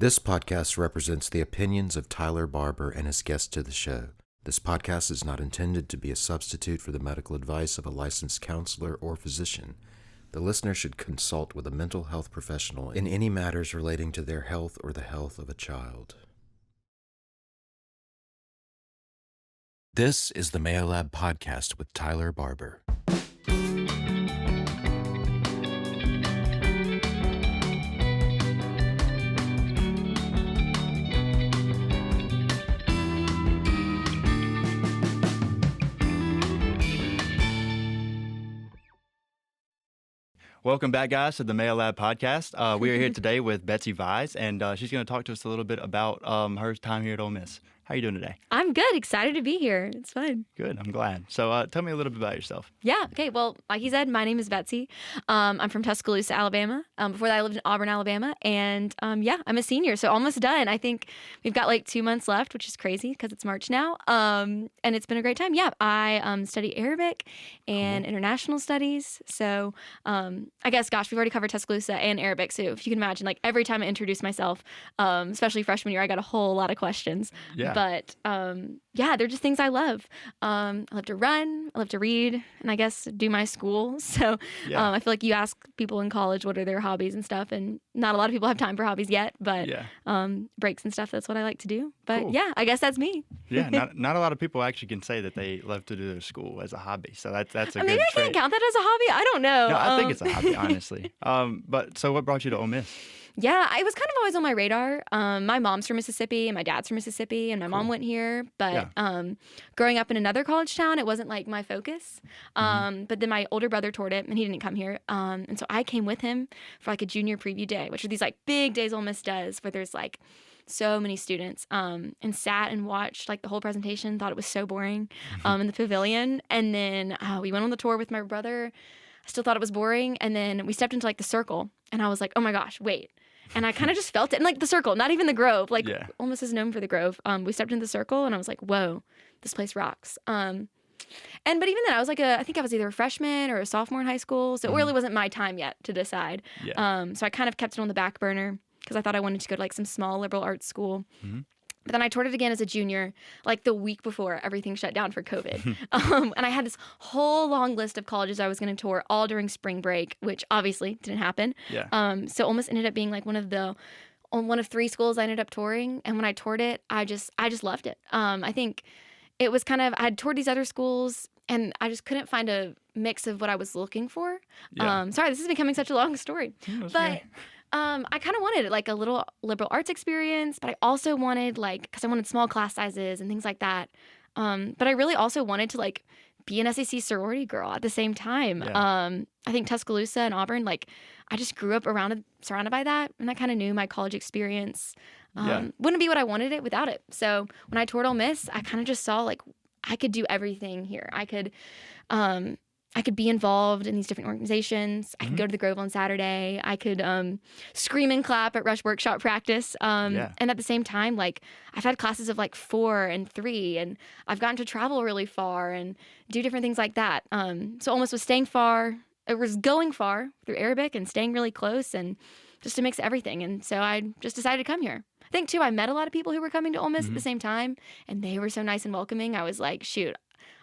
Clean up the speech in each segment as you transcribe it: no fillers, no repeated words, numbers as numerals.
This podcast represents the opinions of Tyler Barber and his guests to the show. This podcast is not intended to be a substitute for the medical advice of a licensed counselor or physician. The listener should consult with a mental health professional in any matters relating to their health or the health of a child. This is the Mayo Lab Podcast with Tyler Barber. Welcome back, guys, to the Mayo Lab Podcast. We are here today with Betsy Vise, and she's going to talk to us a little bit about her time here at Ole Miss. How are you doing today? I'm good. Excited to be here. It's fun. Good. I'm glad. So tell me a little bit about yourself. Yeah. Okay. Well, like he said, my name is Betsy. I'm from Tuscaloosa, Alabama. Before that, I lived in Auburn, Alabama. And I'm a senior, so almost done. I think we've got like 2 months left, which is crazy because it's March now. And it's been a great time. Yeah. I study Arabic and international studies. So I guess, gosh, we've already covered Tuscaloosa and Arabic. So if you can imagine, like every time I introduce myself, especially freshman year, I got a whole lot of questions. Yeah. But they're just things I love. I love to run, I love to read, and I guess do my school. So I feel like you ask people in college what are their hobbies and stuff, and not a lot of people have time for hobbies yet, but breaks and stuff, that's what I like to do. But cool. I guess that's me. Yeah, not a lot of people actually can say that they love to do their school as a hobby. So that's a good trait. Maybe I can't count that as a hobby. I don't know. No, I think it's a hobby, honestly. But so what brought you to Ole Miss? Yeah, I was kind of always on my radar. My mom's from Mississippi and my dad's from Mississippi, and my mom went here. But growing up in another college town, it wasn't like my focus. But then my older brother toured it, and he didn't come here. And so I came with him for like a junior preview day, which are these like big days Ole Miss does, where there's like so many students, and sat and watched like the whole presentation. Thought it was so boring in the pavilion. And then we went on the tour with my brother. I still thought it was boring. And then we stepped into like the circle, and I was like, oh my gosh, wait. And I kind of just felt it. And like the circle, not even the Grove. Like Ole Miss is known for the Grove. We stepped into the circle, and I was like, whoa, this place rocks. But even then, I was like I think I was either a freshman or a sophomore in high school. So it really wasn't my time yet to decide. Yeah. So I kind of kept it on the back burner because I thought I wanted to go to like some small liberal arts school. Mm-hmm. But then I toured it again as a junior, like the week before everything shut down for COVID. And I had this whole long list of colleges I was going to tour all during spring break, which obviously didn't happen. Yeah. So almost ended up being like one of 3 schools I ended up touring. And when I toured it, I just loved it. I think it was I had toured these other schools, and I just couldn't find a mix of what I was looking for. Yeah. Sorry, this is becoming such a long story. But I kind of wanted like a little liberal arts experience, but I also wanted because I wanted small class sizes and things like that. But I really also wanted to like be an SEC sorority girl at the same time. Yeah. I think Tuscaloosa and Auburn, I just grew up surrounded by that, and I kind of knew my college experience wouldn't be what I wanted it without it. So when I toured Ole Miss, I kind of just saw like I could do everything here. I could be involved in these different organizations. I could go to the Grove on Saturday. I could scream and clap at Rush Workshop practice. And at the same time, I've had classes of 4 and 3, and I've gotten to travel really far and do different things like that. So almost was staying far. It was going far through Arabic and staying really close, and just to mix everything. And so I just decided to come here. I think, too, I met a lot of people who were coming to Ole Miss at the same time, and they were so nice and welcoming. I was like, shoot,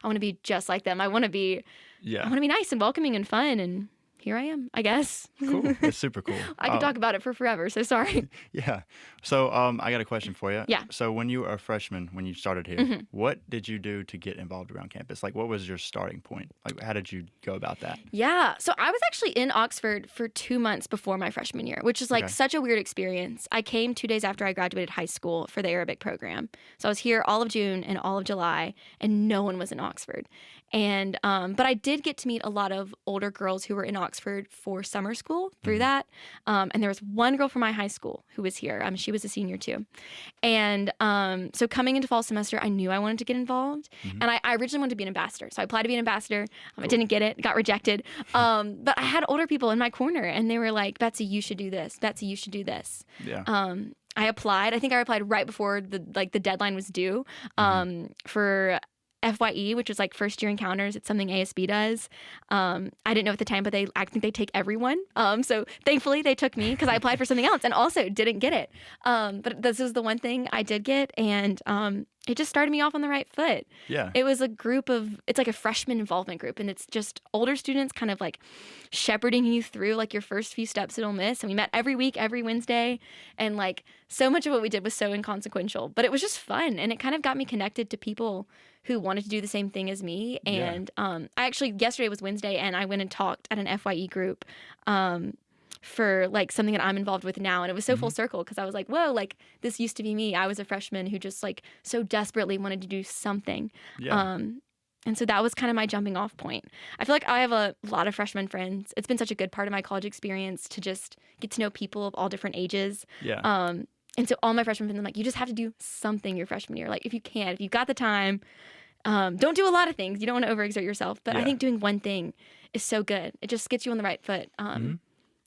I want to be just like them. I want to be nice and welcoming and fun, and here I am, I guess. Cool. That's super cool. I could talk about it for forever, so sorry. Yeah. So I got a question for you. Yeah. So when you were a freshman, when you started here, what did you do to get involved around campus? What was your starting point? How did you go about that? Yeah. So I was actually in Oxford for 2 months before my freshman year, which is such a weird experience. I came 2 days after I graduated high school for the Arabic program. So I was here all of June and all of July, and no one was in Oxford. And but I did get to meet a lot of older girls who were in Oxford for summer school through that. And there was one girl from my high school who was here. She was a senior too. And so coming into fall semester, I knew I wanted to get involved. And I originally wanted to be an ambassador. So I applied to be an ambassador. Cool. I didn't get it, got rejected. But I had older people in my corner, and they were like, Betsy, you should do this. Betsy, you should do this. Yeah. I applied. I think I applied right before the deadline was due for FYE, which was like first year encounters. It's something ASB does. I didn't know at the time, but I think they take everyone. So thankfully they took me because I applied for something else and also didn't get it. But this is the one thing I did get, and it just started me off on the right foot. Yeah. It was it's like a freshman involvement group, and it's just older students kind of like shepherding you through like your first few steps at Ole Miss. And we met every week, every Wednesday, and like so much of what we did was so inconsequential, but it was just fun, and it kind of got me connected to people who wanted to do the same thing as me. And I actually, yesterday was Wednesday, and I went and talked at an FYE group for like something that I'm involved with now. And it was so full circle because I was like, whoa, like this used to be me. I was a freshman who just like so desperately wanted to do something. Yeah. And so that was kind of my jumping off point. I feel like I have a lot of freshman friends. It's been such a good part of my college experience to just get to know people of all different ages. Yeah. And so all my freshmen friends, I'm like, you just have to do something your freshman year. Like if you've got the time, don't do a lot of things. You don't want to overexert yourself. But I think doing one thing is so good. It just gets you on the right foot.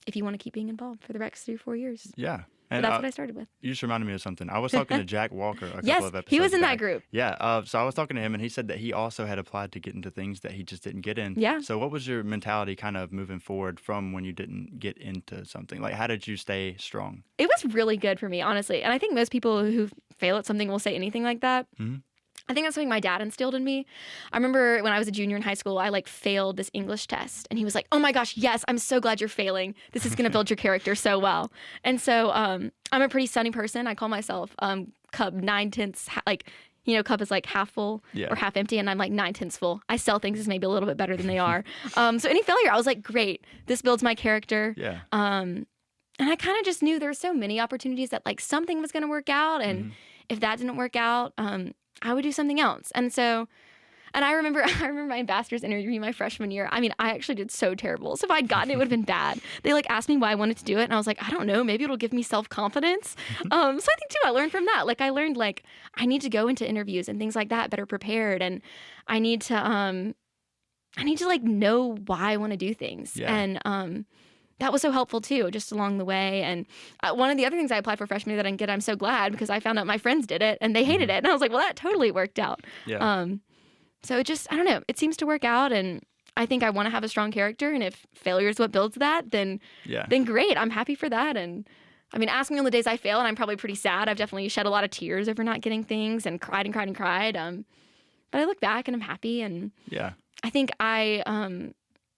If you want to keep being involved for the next 3 or 4 years. Yeah. And so that's what I started with. You just reminded me of something. I was talking to Jack Walker a couple Yes, of episodes he was in back. that group. Yeah. So I was talking to him, and he said that he also had applied to get into things that he just didn't get in. Yeah. So what was your mentality kind of moving forward from when you didn't get into something? Like, how did you stay strong? It was really good for me, honestly. And I think most people who fail at something will say anything like that. Mm-hmm. I think that's something my dad instilled in me. I remember when I was a junior in high school, I like failed this English test, and he was like, "Oh my gosh, yes, I'm so glad you're failing. This is going to build your character so well." And so I'm a pretty sunny person. I call myself cup 9/10, cup is like half full or half empty, and I'm like 9/10 full. I sell things as maybe a little bit better than they are. So any failure, I was like, great, this builds my character. Yeah. And I kind of just knew there were so many opportunities that like something was going to work out, and if that didn't work out, I would do something else. And so, and I remember my ambassadors interview my freshman year. I mean, I actually did so terrible. So if I'd gotten it, it would have been bad. They like asked me why I wanted to do it, and I was like, I don't know, maybe it'll give me self-confidence. So I think too, I learned from that. Like I learned like I need to go into interviews and things like that better prepared, and I need to like know why I want to do things. Yeah. And that was so helpful too, just along the way. And one of the other things I applied for freshman year that I didn't get, I'm so glad, because I found out my friends did it and they hated it. And I was like, well, that totally worked out. Yeah. So it just, I don't know, it seems to work out. And I think I want to have a strong character. And if failure is what builds that, then great. I'm happy for that. And I mean, ask me on the days I fail, and I'm probably pretty sad. I've definitely shed a lot of tears over not getting things and cried and cried and cried. But I look back and I'm happy. And I think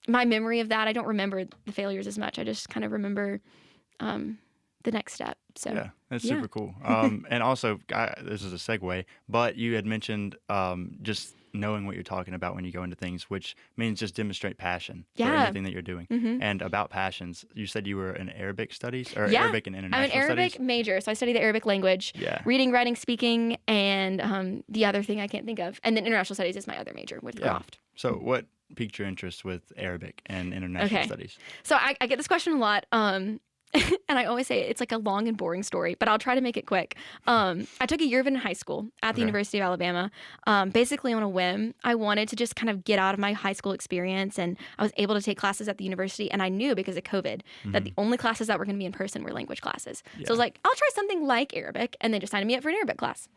my memory of that, I don't remember the failures as much. I just kind of remember the next step. So yeah, that's super cool. And also, this is a segue, but you had mentioned just knowing what you're talking about when you go into things, which means just demonstrate passion for anything that you're doing. And about passions, you said you were in Arabic studies or Arabic and international studies? I'm an Arabic major, so I study the Arabic language, reading, writing, speaking, and the other thing I can't think of. And then international studies is my other major with Croft. So what piqued your interest with Arabic and international studies? So I get this question a lot. And I always say it's like a long and boring story, but I'll try to make it quick. I took a year of it in high school at the University of Alabama, basically on a whim. I wanted to just kind of get out of my high school experience, and I was able to take classes at the university. And I knew because of COVID that the only classes that were going to be in person were language classes. So I was like, I'll try something like Arabic, and they just signed me up for an Arabic class.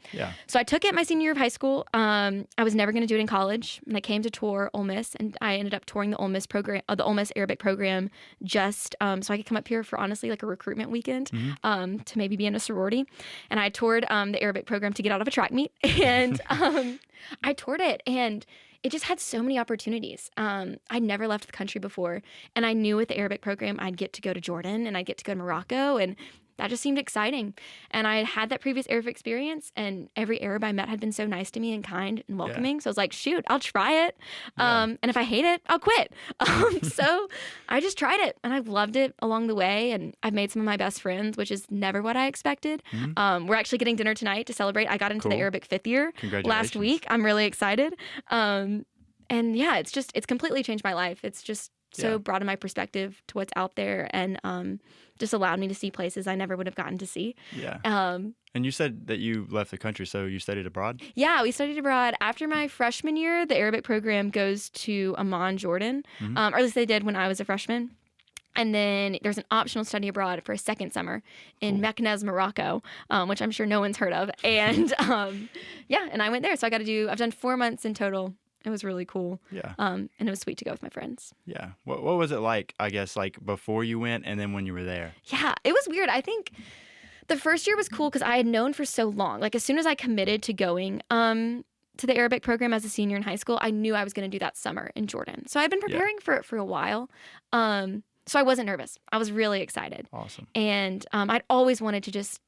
So I took it my senior year of high school. I was never going to do it in college, and I came to tour Ole Miss, and I ended up touring the Ole Miss program, the Ole Miss Arabic program, just so I could come up here for honestly like a recruitment weekend to maybe be in a sorority. And I toured the Arabic program to get out of a track meet, and I toured it, and it just had so many opportunities. I'd never left the country before, and I knew with the Arabic program I'd get to go to Jordan and I'd get to go to Morocco, and that just seemed exciting. And I had that previous Arabic experience, and every Arab I met had been so nice to me and kind and welcoming. So I was like, shoot, I'll try it. And if I hate it, I'll quit. So I just tried it, and I've loved it along the way. And I've made some of my best friends, which is never what I expected. We're actually getting dinner tonight to celebrate. I got into the Arabic 5th year last week. I'm really excited. And yeah, it's completely changed my life. It's just so broadened my perspective to what's out there, and just allowed me to see places I never would have gotten to see. And you said that you left the country, so you studied abroad? Yeah, we studied abroad. After my freshman year, the Arabic program goes to Amman, Jordan, or at least they did when I was a freshman. And then there's an optional study abroad for a second summer in Meknes, Morocco, which I'm sure no one's heard of. And and I went there. So I've done 4 months in total. It was really cool. Yeah. And it was sweet to go with my friends. Yeah. What was it like, I guess, like before you went and then when you were there? Yeah, it was weird. I think the first year was cool because I had known for so long. Like as soon as I committed to going to the Arabic program as a senior in high school, I knew I was going to do that summer in Jordan. So I'd been preparing for it for a while. So I wasn't nervous. I was really excited. Awesome. And I'd always wanted to just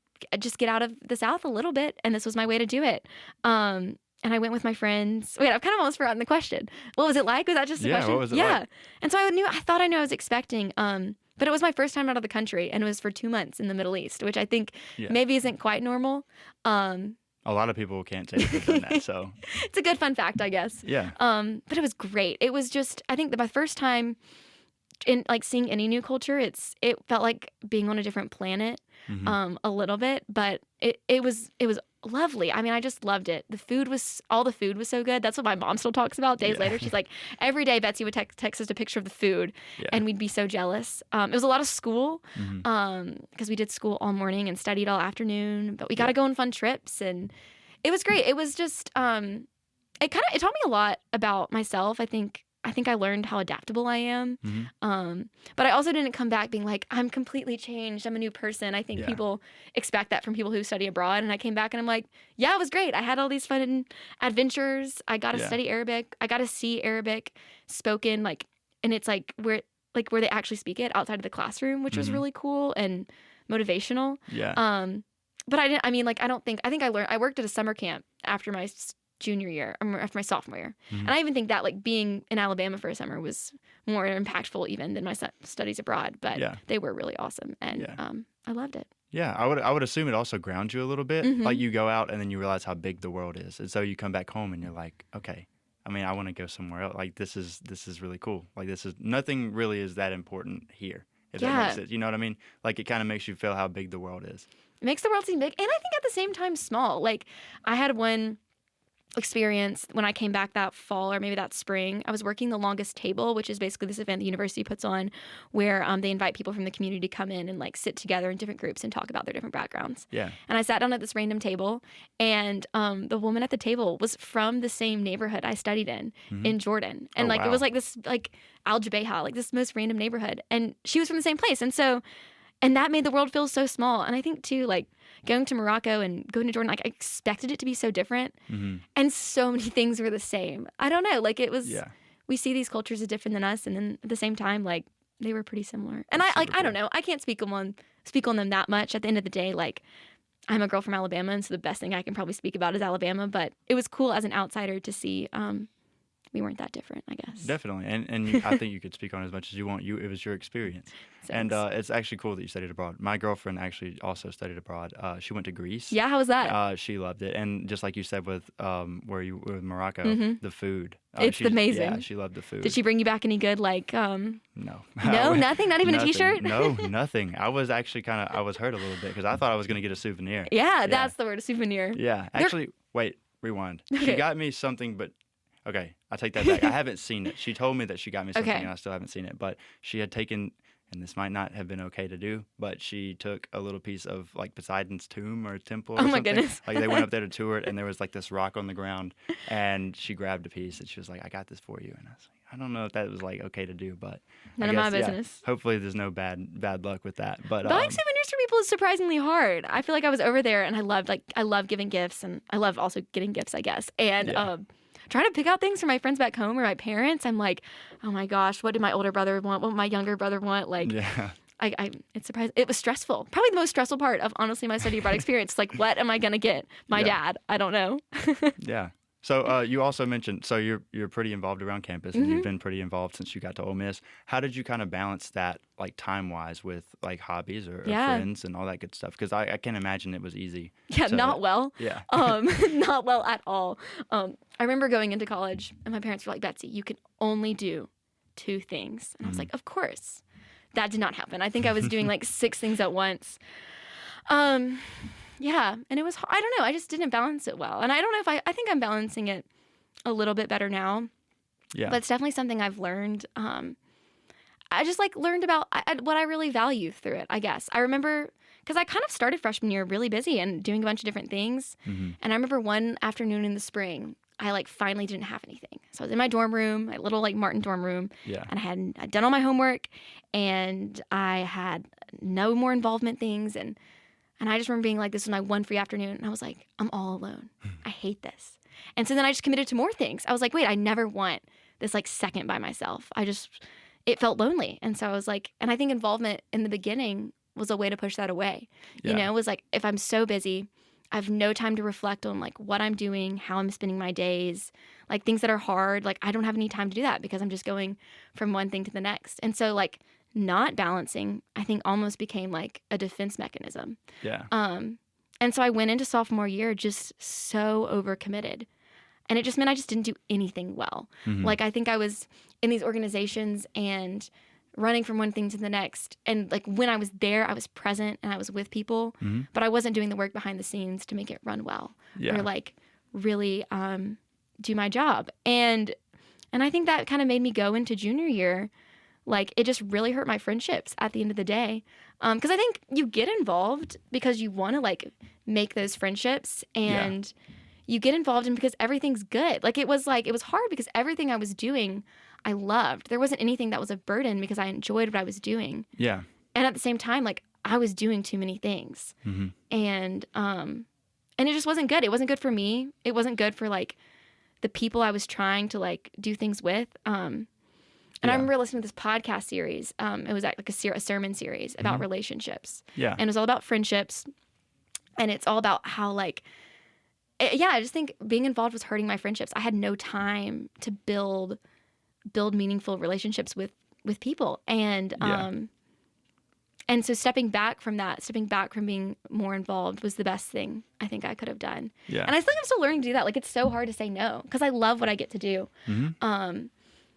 get out of the South a little bit, and this was my way to do it. And I went with my friends. Wait, I've kind of almost forgotten the question. What was it like? Was that just a question? What was it like? And so I thought I knew I was expecting. But it was my first time out of the country, and it was for 2 months in the Middle East, which I think maybe isn't quite normal. A lot of people can't say they've done that, so. It's a good fun fact, I guess. Yeah. But it was great. It was just, I think that my first time in like seeing any new culture, it felt like being on a different planet, a little bit, but it was lovely. I mean, I just loved it. All the food was so good. That's what my mom still talks about days later. She's like, every day Betsy would text us a picture of the food, and we'd be so jealous. It was a lot of school, because we did school all morning and studied all afternoon, but we got to go on fun trips, and it was great. It was just, it taught me a lot about myself. I think I learned how adaptable I am. But I also didn't come back being like, I'm completely changed. I'm a new person. I think people expect that from people who study abroad. And I came back and I'm like, yeah, it was great. I had all these fun adventures. I got to study Arabic. I got to see Arabic spoken, and it's where they actually speak it outside of the classroom, which was really cool and motivational. Yeah. But I worked at a summer camp after my junior year, after my sophomore year. And I even think that being in Alabama for a summer was more impactful even than my studies abroad, but they were really awesome, and I loved it. Yeah, I would assume it also grounds you a little bit. Like you go out and then you realize how big the world is, and so you come back home and you're like, okay, I mean, I want to go somewhere else. Like this is really cool. Like nothing really is that important here. If that makes sense, you know what I mean? Like it kind of makes you feel how big the world is. It makes the world seem big, and I think at the same time small. Like I had one experience when I came back that fall or maybe that spring. I was working the longest table, which is basically this event the university puts on where they invite people from the community to come in and sit together in different groups and talk about their different backgrounds. Yeah. And I sat down at this random table, and the woman at the table was from the same neighborhood I studied in Jordan. And it was this Al Jubayha, this most random neighborhood. And she was from the same place. And that made the world feel so small. And I think too, going to Morocco and going to Jordan, I expected it to be so different. And so many things were the same. I don't know. It was, we see these cultures as different than us. And then at the same time, they were pretty similar. And I don't know. I can't speak on them that much. At the end of the day, I'm a girl from Alabama. And so the best thing I can probably speak about is Alabama. But it was cool as an outsider to see we weren't that different, I guess. Definitely. And I think you could speak on as much as you want. It was your experience. Thanks. And it's actually cool that you studied abroad. My girlfriend actually also studied abroad. She went to Greece. Yeah, how was that? She loved it. And just like you said with where you were with Morocco, the food. It's amazing. Yeah, she loved the food. Did she bring you back any good, No. No, nothing? Not even a T-shirt? No, nothing. I was actually I was hurt a little bit because I thought I was going to get a souvenir. Yeah, that's the word, a souvenir. Yeah. Actually, wait, rewind. Okay. She got me something, but... Okay, I take that back. I haven't seen it. She told me that she got me something, and I still haven't seen it. But she had taken, and this might not have been okay to do, but she took a little piece of Poseidon's tomb or temple or something. Oh my goodness. They went up there to tour it, and there was this rock on the ground, and she grabbed a piece, and she was like, I got this for you. And I was like, I don't know if that was okay to do, but none of my business. Hopefully there's no bad luck with that. But buying souvenirs for people is surprisingly hard. I feel like I was over there, and I love giving gifts, and I love also getting gifts, I guess. And trying to pick out things for my friends back home or my parents, I'm like, oh my gosh, what did my older brother want? What did my younger brother want? It's surprising. It was stressful. Probably the most stressful part of honestly my study abroad experience. What am I gonna get my dad? I don't know. Yeah. So you also mentioned, so you're pretty involved around campus, and you've been pretty involved since you got to Ole Miss. How did you kind of balance that, time-wise, with hobbies or friends and all that good stuff? Because I can't imagine it was easy. Yeah, not well. Yeah. Not well at all. I remember going into college, and my parents were like, Betsy, you can only do 2 things. And I was like, of course. That did not happen. I think I was doing 6 things at once. Yeah, and it was, I don't know, I just didn't balance it well. And I don't know if I think I'm balancing it a little bit better now. Yeah. But it's definitely something I've learned. I just like learned about what I really value through it, I guess. I remember, because I kind of started freshman year really busy and doing a bunch of different things. And I remember one afternoon in the spring, I like finally didn't have anything. So I was in my dorm room, my little like Martin dorm room. Yeah. And I'd done all my homework and I had no more involvement things. And I just remember being like, this was my one free afternoon. And I was like, I'm all alone. I hate this. And so then I just committed to more things. I was like, wait, I never want this like second by myself. It felt lonely. And so I was like, and I think involvement in the beginning was a way to push that away. Yeah. You know, it was like, if I'm so busy, I have no time to reflect on like what I'm doing, how I'm spending my days, like things that are hard. Like I don't have any time to do that because I'm just going from one thing to the next. And so like not balancing, I think almost became like a defense mechanism. Yeah. And so I went into sophomore year just so overcommitted. And it just meant I just didn't do anything well. Like I think I was in these organizations and running from one thing to the next. And like when I was there, I was present and I was with people, but I wasn't doing the work behind the scenes to make it run well or like really do my job. And I think that kind of made me go into junior year. Like it just really hurt my friendships at the end of the day. Because I think you get involved because you want to like make those friendships and you get involved in because everything's good. Like it was hard because everything I was doing I loved. There wasn't anything that was a burden because I enjoyed what I was doing. Yeah. And at the same time, like I was doing too many things. And it just wasn't good. It wasn't good for me. It wasn't good for like the people I was trying to like do things with. And I remember listening to this podcast series. It was like a sermon series about relationships. Yeah. And it was all about friendships. And it's all about how like, I just think being involved was hurting my friendships. I had no time to build meaningful relationships with people. And so stepping back from being more involved was the best thing I think I could have done. Yeah. And I think I'm still learning to do that. Like it's so hard to say no because I love what I get to do.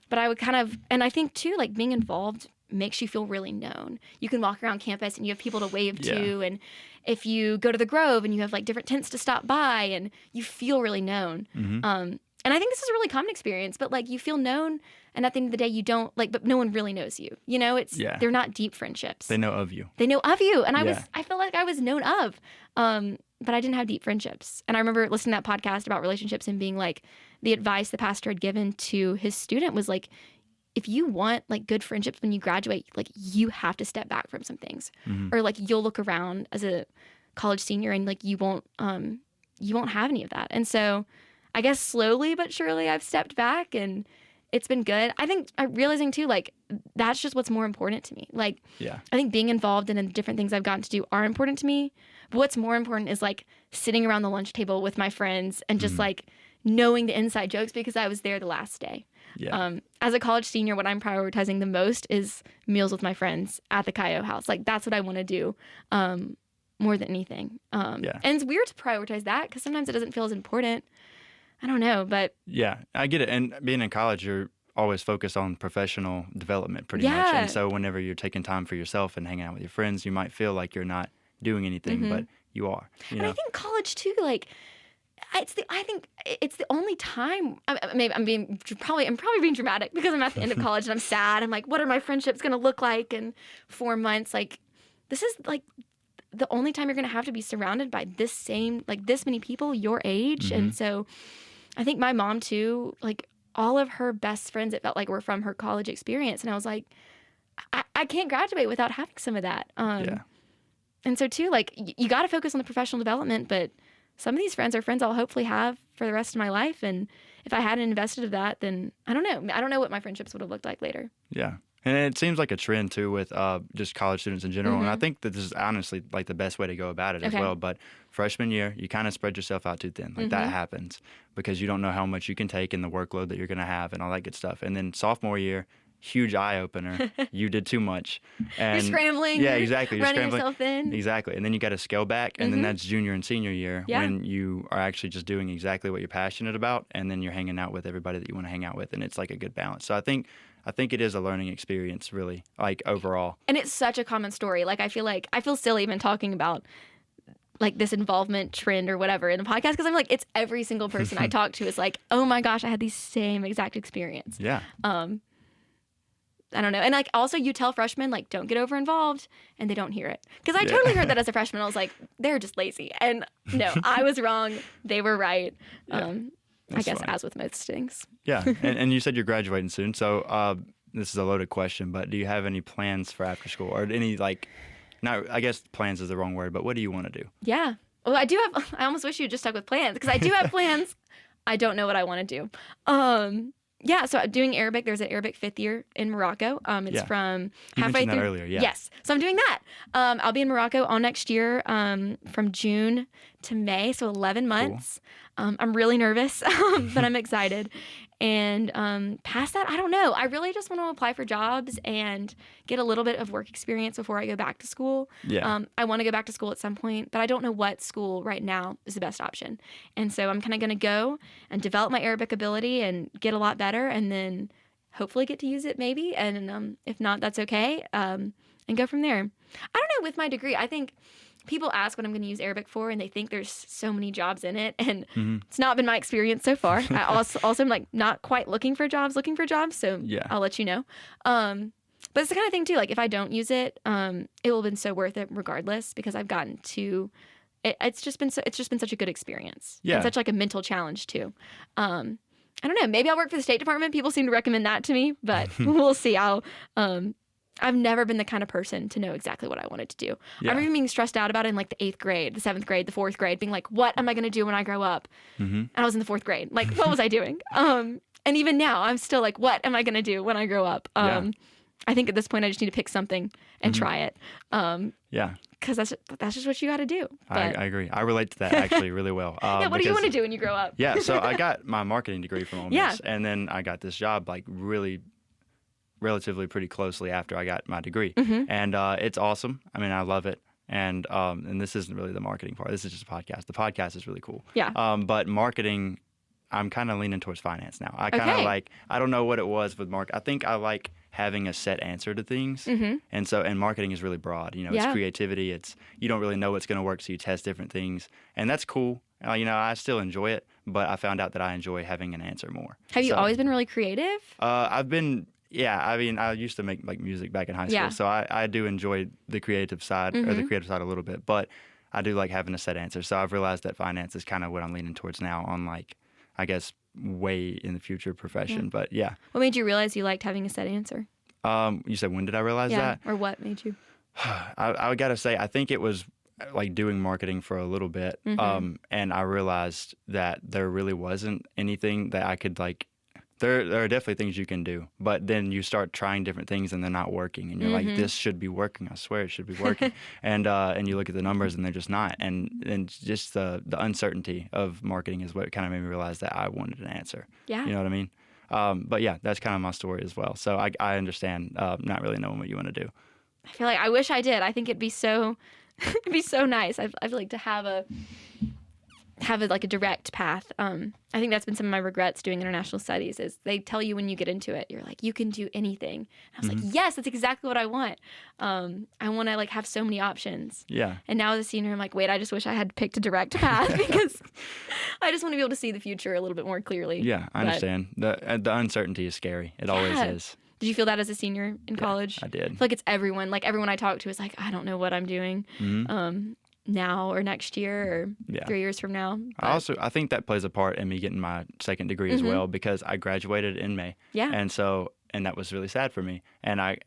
But I would kind of, and I think too, like being involved makes you feel really known. You can walk around campus and you have people to wave to. And if you go to the Grove and you have like different tents to stop by and you feel really known. And I think this is a really common experience, but like you feel known and at the end of the day you don't like, but no one really knows you. You know, they're not deep friendships. They know of you. And I feel like I was known of, but I didn't have deep friendships. And I remember listening to that podcast about relationships and being like, the advice the pastor had given to his student was like, if you want like good friendships when you graduate, like you have to step back from some things or like you'll look around as a college senior and like you won't have any of that. And so I guess slowly but surely I've stepped back and it's been good. I think I'm realizing too, like that's just what's more important to me. Like, I think being involved in the different things I've gotten to do are important to me. But what's more important is like sitting around the lunch table with my friends and just like knowing the inside jokes because I was there the last day. Yeah. As a college senior, what I'm prioritizing the most is meals with my friends at the Cayo house. Like that's what I want to do more than anything. And it's weird to prioritize that because sometimes it doesn't feel as important. I don't know, but... Yeah, I get it. And being in college, you're always focused on professional development pretty much. And so whenever you're taking time for yourself and hanging out with your friends, you might feel like you're not doing anything, but you are. You know? I think college too, like... I think it's the only time. Maybe I'm probably being dramatic because I'm at the end of college and I'm sad. I'm like, what are my friendships going to look like in 4 months? Like, this is like the only time you're going to have to be surrounded by this many people your age. And so, I think my mom too. Like all of her best friends, it felt like were from her college experience, and I was like, I can't graduate without having some of that. And so too, like you got to focus on the professional development, but some of these friends are friends I'll hopefully have for the rest of my life. And if I hadn't invested of that, then I don't know. I don't know what my friendships would have looked like later. Yeah. And it seems like a trend too with just college students in general. And I think that this is honestly like the best way to go about it as well. But freshman year, you kind of spread yourself out too thin. Like that happens because you don't know how much you can take and the workload that you're going to have and all that good stuff. And then sophomore year, huge eye opener. You did too much. And you're scrambling. Yeah, exactly. You're running scrambling. yourself in. Exactly. And then you got to scale back. And then that's junior and senior year when you are actually just doing exactly what you're passionate about. And then you're hanging out with everybody that you want to hang out with. And it's like a good balance. So I think it is a learning experience, really, like overall. And it's such a common story. Like I feel silly even talking about like this involvement trend or whatever in the podcast because I'm like, it's every single person I talk to is like, oh my gosh, I had the same exact experience. Yeah. I don't know. And like also you tell freshmen like don't get over involved and they don't hear it. Because I totally heard that as a freshman. I was like, they're just lazy. And no, I was wrong. They were right. I guess as with most things. Yeah. And you said you're graduating soon. So this is a loaded question, but do you have any plans for after school or any like, not, I guess plans is the wrong word, but what do you want to do? Yeah. Well, I almost wish you just stuck with plans because I do have plans. I don't know what I want to do. Yeah, so I'm doing Arabic. There's an Arabic 5th year in Morocco. It's from halfway through. You mentioned that earlier, yeah. Yes, so I'm doing that. I'll be in Morocco all next year from June to May, so 11 months. Cool. I'm really nervous, but I'm excited. And past that, I don't know. I really just want to apply for jobs and get a little bit of work experience before I go back to school. Yeah. I want to go back to school at some point, but I don't know what school right now is the best option. And so I'm kind of going to go and develop my Arabic ability and get a lot better and then hopefully get to use it maybe. And if not, that's okay. And go from there. I don't know, with my degree, I think people ask what I'm going to use Arabic for, and they think there's so many jobs in it, and it's not been my experience so far. I also am like not quite looking for jobs, so yeah. I'll let you know. But it's the kind of thing too, like if I don't use it, it will have been so worth it regardless because I've gotten to. It's just been such a good experience. Yeah, and such like a mental challenge too. I don't know. Maybe I'll work for the State Department. People seem to recommend that to me, but we'll see. I've never been the kind of person to know exactly what I wanted to do. Yeah. I remember being stressed out about it in like the 8th grade, the 7th grade, the 4th grade, being like, what am I going to do when I grow up? And I was in the 4th grade. Like, what was I doing? And even now, I'm still like, what am I going to do when I grow up? I think at this point, I just need to pick something and try it. Yeah. Because that's just what you got to do. I agree. I relate to that actually really well. Yeah, what do you want to do when you grow up? Yeah, so I got my marketing degree from Ole Miss, and then I got this job like relatively pretty closely after I got my degree. And it's awesome. I mean, I love it. And this isn't really the marketing part. This is just a podcast. The podcast is really cool. Yeah. But marketing, I'm kind of leaning towards finance now. I kind of like, I don't know what it was with marketing. I think I like having a set answer to things. And marketing is really broad. You know, it's creativity. You don't really know what's going to work, so you test different things. And that's cool. You know, I still enjoy it, but I found out that I enjoy having an answer more. Have you always been really creative? I've been... Yeah, I mean, I used to make like music back in high school, so I do enjoy the creative side or the creative side a little bit, but I do like having a set answer. So I've realized that finance is kind of what I'm leaning towards now on like, I guess, way in the future profession. But yeah. What made you realize you liked having a set answer? You said, when did I realize that? Or what made you? I got to say, I think it was like doing marketing for a little bit. And I realized that there really wasn't anything that I could like. There are definitely things you can do, but then you start trying different things and they're not working, and you're like, this should be working. I swear it should be working. And you look at the numbers and they're just not. And just the uncertainty of marketing is what kind of made me realize that I wanted an answer. Yeah. You know what I mean? But yeah, that's kind of my story as well. So I understand not really knowing what you want to do. I feel like I wish I did. I think it'd be so nice. I'd like to have a direct path. I think that's been some of my regrets doing international studies is they tell you when you get into it, you're like, you can do anything. I was like, yes, that's exactly what I want. I want to like have so many options. Yeah. And now as a senior, I'm like, wait, I just wish I had picked a direct path because I just want to be able to see the future a little bit more clearly. Yeah, I understand. The uncertainty is scary. It always is. Did you feel that as a senior in college? I did. I feel like it's everyone. Like everyone I talk to is like, I don't know what I'm doing. Now or next year or 3 years from now. But I think that plays a part in me getting my second degree as well because I graduated in May. Yeah. And that was really sad for me. And I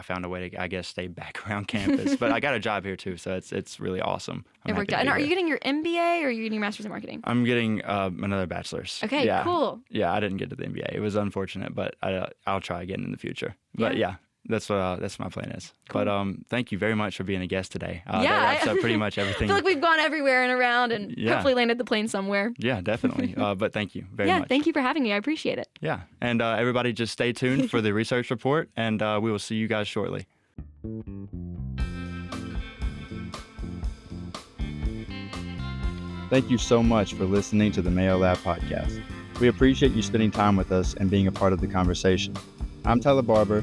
found a way to, I guess, stay back around campus. But I got a job here too, so it's really awesome. It worked out. And are you getting your MBA or are you getting your master's in marketing? I'm getting another bachelor's. Okay, cool. Yeah, I didn't get to the MBA. It was unfortunate, but I'll try again in the future. But yeah. That's what my plan is. Cool. But thank you very much for being a guest today. That wraps up pretty much everything. I feel like we've gone everywhere and around and hopefully landed the plane somewhere. Yeah, definitely. But thank you very much. Yeah, thank you for having me. I appreciate it. Yeah, and everybody just stay tuned for the research report, and we will see you guys shortly. Thank you so much for listening to the Mayo Lab podcast. We appreciate you spending time with us and being a part of the conversation. I'm Tyler Barber,